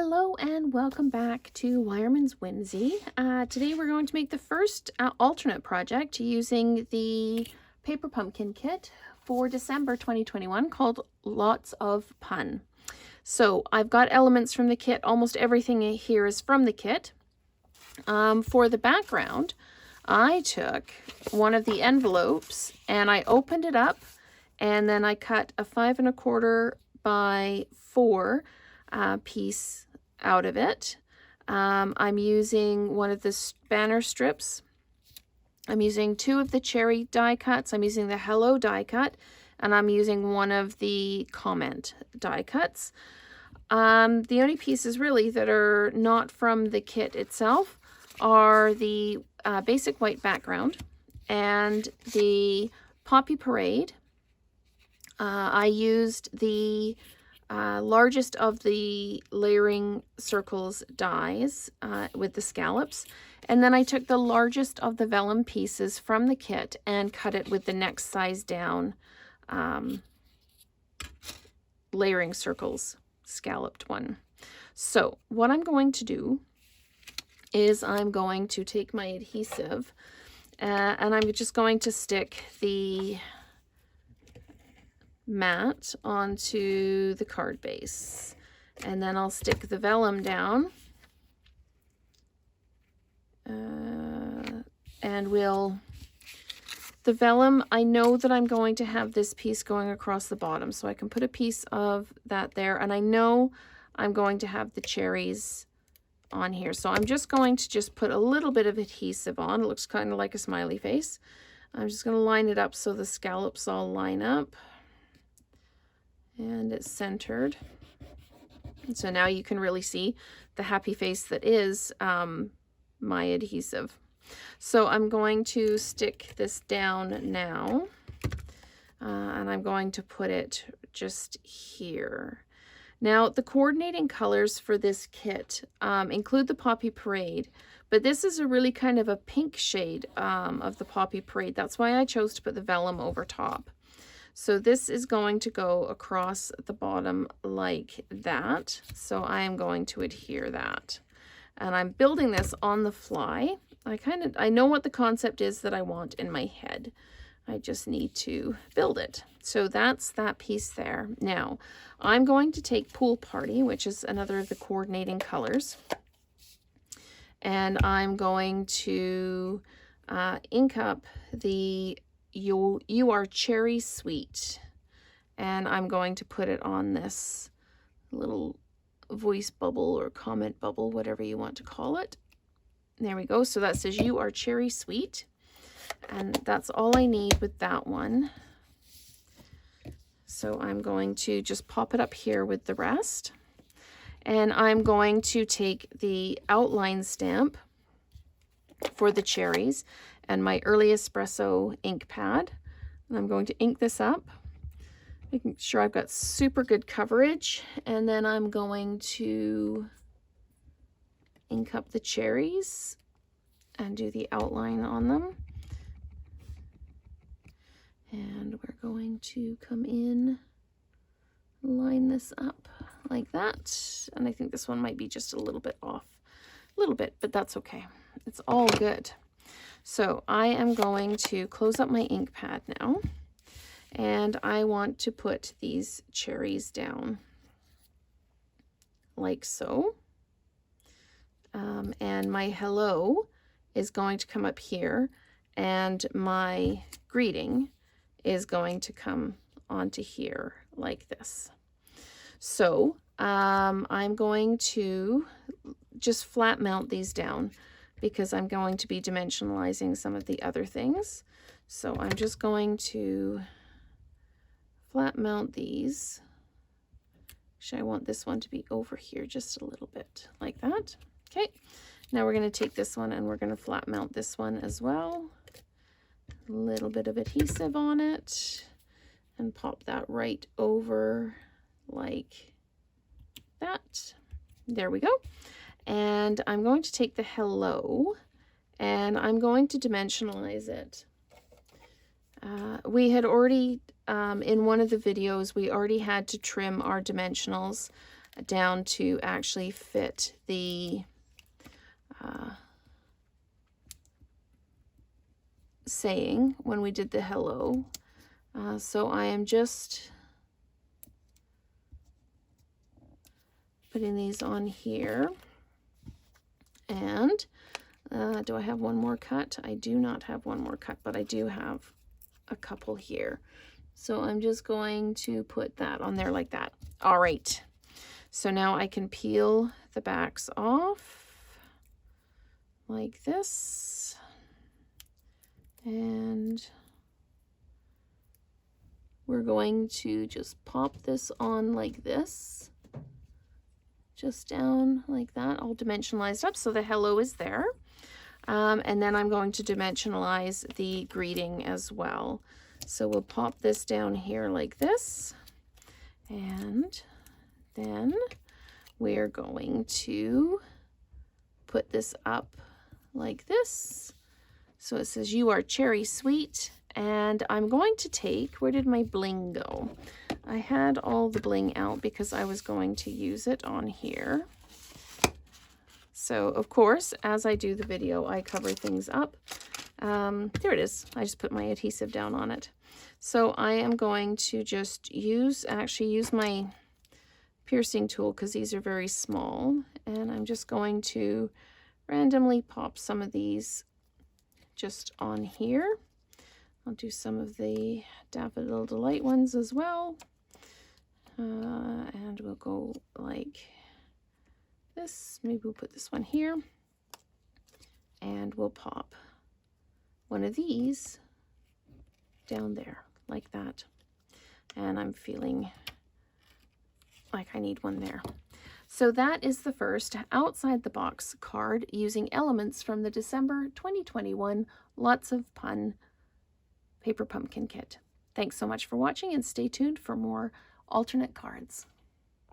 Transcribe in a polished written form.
Hello and welcome back to Wireman's Whimsy. Today we're going to make the first alternate project using the paper pumpkin kit for December 2021 called Lots of Pun. So I've got elements from the kit. Almost everything here is from the kit. For the background, I took one of the envelopes and I opened it up and then I cut a 5 1/4 by 4 piece out of it. I'm using one of the banner strips. I'm using 2 of the cherry die cuts. I'm using the hello die cut, and I'm using one of the comment die cuts. The only pieces really that are not from the kit itself are the basic white background and the Poppy Parade. I used the largest of the layering circles dies with the scallops, and then I took the largest of the vellum pieces from the kit and cut it with the next size down layering circles scalloped one. So what I'm going to do is I'm going to take my adhesive and I'm just going to stick the mat onto the card base, and then I'll stick the vellum down and the vellum, I know that I'm going to have this piece going across the bottom, so I can put a piece of that there, and I know I'm going to have the cherries on here, so I'm just going to put a little bit of adhesive on. It looks kind of like a smiley face. I'm just going to line it up so the scallops all line up and it's centered. And so now you can really see the happy face that is my adhesive. So I'm going to stick this down now, and I'm going to put it just here. Now the coordinating colors for this kit include the Poppy Parade, but this is a really kind of a pink shade of the Poppy Parade. That's why I chose to put the vellum over top. So this is going to go across the bottom like that. So I am going to adhere that. And I'm building this on the fly. I know what the concept is that I want in my head. I just need to build it. So that's that piece there. Now, I'm going to take Pool Party, which is another of the coordinating colors. And I'm going to ink up the You Are Cherry Sweet, and I'm going to put it on this little voice bubble or comment bubble, whatever you want to call it. There we go. So that says You Are Cherry Sweet, and that's all I need with that one. So I'm going to just pop it up here with the rest, and I'm going to take the outline stamp for the cherries and my Early Espresso ink pad, and I'm going to ink this up, making sure I've got super good coverage, and then I'm going to ink up the cherries and do the outline on them. And we're going to come in, line this up like that, and I think this one might be just a little bit off, a little bit, but that's okay. It's all good. So I am going to close up my ink pad now, and I want to put these cherries down like so. And my hello is going to come up here, and my greeting is going to come onto here like this. So I'm going to just flat mount these down, because I'm going to be dimensionalizing some of the other things. So I'm just going to flat mount these. Actually, I want this one to be over here just a little bit like that. Okay, now we're going to take this one and we're going to flat mount this one as well. A little bit of adhesive on it and pop that right over like that. There we go. And I'm going to take the hello and I'm going to dimensionalize it. We had already, in one of the videos, we already had to trim our dimensionals down to actually fit the saying when we did the hello. So I am just putting these on here. And do I have one more cut? I do not have one more cut, but I do have a couple here. So I'm just going to put that on there like that. All right. So now I can peel the backs off like this. And we're going to just pop this on like this. Just down like that, all dimensionalized up, so the hello is there. And then I'm going to dimensionalize the greeting as well. So we'll pop this down here like this. And then we're going to put this up like this. So it says, "You are cherry sweet." And I'm going to take, where did my bling go? I had all the bling out because I was going to use it on here. So of course, as I do the video, I cover things up. There it is. I just put my adhesive down on it. So I am going to just use my piercing tool because these are very small. And I'm just going to randomly pop some of these just on here. I'll do some of the Daffodil Delight ones as well. And we'll go like this. Maybe we'll put this one here. And we'll pop one of these down there like that. And I'm feeling like I need one there. So that is the first outside the box card using elements from the December 2021 Lots of Fun Paper Pumpkin Kit. Thanks so much for watching, and stay tuned for more alternate cards.